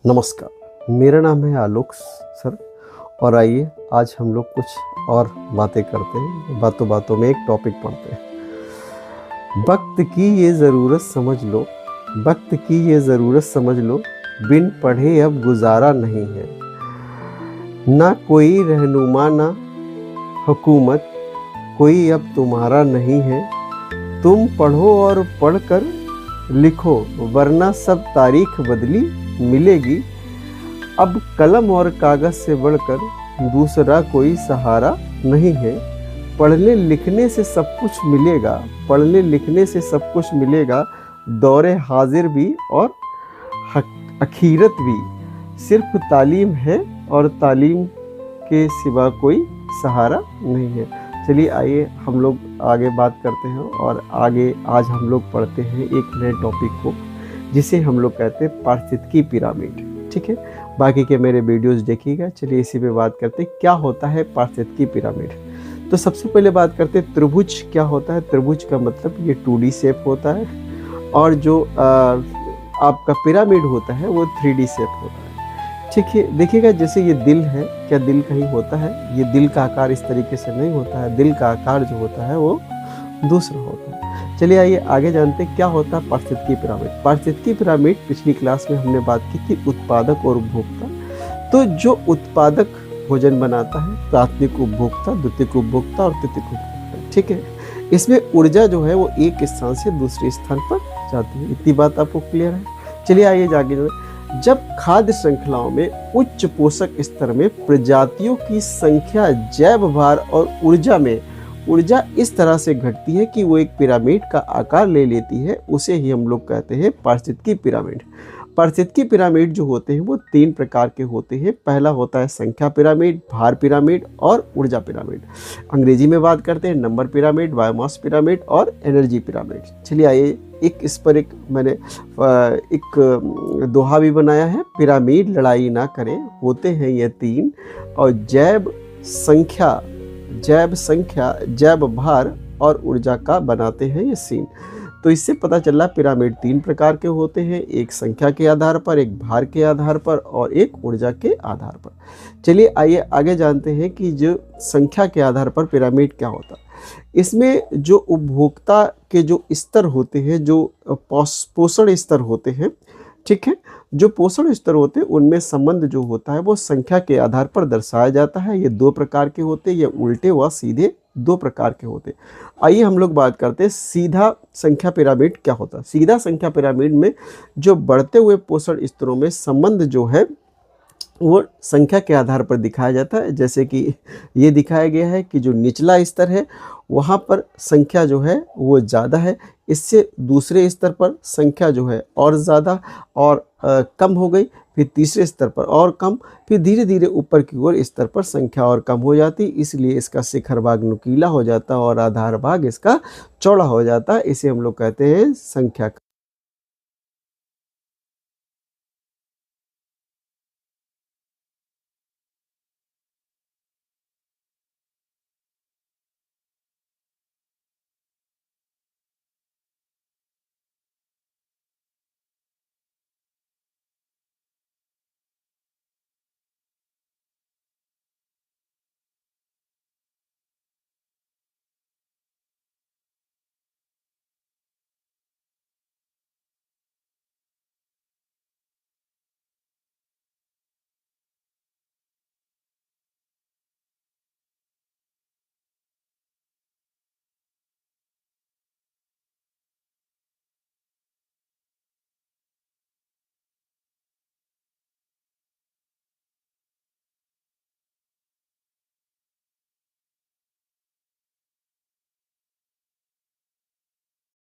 नमस्कार, मेरा नाम है आलोक सर। और आइए आज हम लोग कुछ और बातें करते हैं। बातों बातों में एक टॉपिक पढ़ते हैं। वक्त की ये ज़रूरत समझ लो, वक्त की ये ज़रूरत समझ लो, बिन पढ़े अब गुजारा नहीं है। ना कोई रहनुमा ना हुकूमत, कोई अब तुम्हारा नहीं है। तुम पढ़ो और पढ़कर लिखो, वरना सब तारीख बदली मिलेगी। अब कलम और कागज से बढ़कर दूसरा कोई सहारा नहीं है। पढ़ने लिखने से सब कुछ मिलेगा, पढ़ने लिखने से सब कुछ मिलेगा। दौरे हाजिर भी और अखीरत भी सिर्फ तालीम है, और तालीम के सिवा कोई सहारा नहीं है। चलिए आइए हम लोग आगे बात करते हैं, और आगे आज हम लोग पढ़ते हैं एक नए टॉपिक को, जिसे हम लोग कहते हैं पारिस्थितिकी पिरामिड। ठीक है, बाकी के मेरे वीडियोस देखिएगा। चलिए इसी पे बात करते हैं क्या होता है पारिस्थितिकी पिरामिड। तो सबसे पहले बात करते हैं त्रिभुज क्या होता है। त्रिभुज का मतलब ये 2D शेप होता है, और जो आपका पिरामिड होता है वो 3D शेप होता है। ठीक है, देखिएगा जैसे ये दिल है, क्या दिल कहीं होता है? ये दिल का आकार इस तरीके से नहीं होता है। दिल का आकार जो होता है वो दूसरा होता है। चलिए आइए आगे जानते हैं क्या होता है पारिस्थितिकी पिरामिड। पारिस्थितिकी पिरामिड पिछली क्लास में हमने बात की थी उत्पादक और उपभोक्ता। तो जो उत्पादक भोजन बनाता है, प्राथमिक उपभोक्ता, द्वितीयक उपभोक्ता और तृतीयक उपभोक्ता। ठीक है, इसमें ऊर्जा जो है वो एक स्थान से दूसरे स्थान पर जाती है। इतनी बात आपको क्लियर है? चलिए आइए जाके जब खाद्य श्रृंखलाओं में उच्च पोषक स्तर में प्रजातियों की संख्या, जैव भार और ऊर्जा इस तरह से घटती है कि वो एक पिरामिड का आकार ले लेती है, उसे ही हम लोग कहते हैं पारिस्थितिकी पिरामिड। पारिस्थितिकी पिरामिड जो होते हैं वो 3 प्रकार के होते हैं। पहला होता है संख्या पिरामिड, भार पिरामिड और ऊर्जा पिरामिड। अंग्रेजी में बात करते हैं नंबर पिरामिड, बायोमास पिरामिड और एनर्जी पिरामिड। चलिए आइए इस पर मैंने एक दोहा भी बनाया है। पिरामिड लड़ाई ना करें, होते हैं ये 3, और जैव संख्या, जैव भार और ऊर्जा का बनाते हैं ये सीन। तो इससे पता चला पिरामिड 3 प्रकार के होते हैं, एक संख्या के आधार पर, एक भार के आधार पर और एक ऊर्जा के आधार पर। चलिए आइए आगे जानते हैं कि जो संख्या के आधार पर पिरामिड क्या होता है। इसमें जो उपभोक्ता के जो स्तर होते हैं, जो पोषण स्तर होते हैं, ठीक है, जो पोषण स्तर होते हैं उनमें संबंध जो होता है वो संख्या के आधार पर दर्शाया जाता है। ये 2 प्रकार के होते हैं, ये उल्टे व सीधे 2 प्रकार के होते हैं। आइए हम लोग बात करते हैं सीधा संख्या पिरामिड क्या होता है। सीधा संख्या पिरामिड में जो बढ़ते हुए पोषण स्तरों में संबंध जो है वो संख्या के आधार पर दिखाया जाता है। जैसे कि ये दिखाया गया है कि जो निचला स्तर है वहाँ पर संख्या जो है वो ज़्यादा है, इससे दूसरे स्तर पर संख्या जो है और ज़्यादा और कम हो गई, फिर तीसरे स्तर पर और कम, फिर धीरे धीरे ऊपर की ओर स्तर पर संख्या और कम हो जाती। इसलिए इसका शिखर भाग नुकीला हो जाता है और आधार भाग इसका चौड़ा हो जाता है। इसे हम लोग कहते हैं संख्या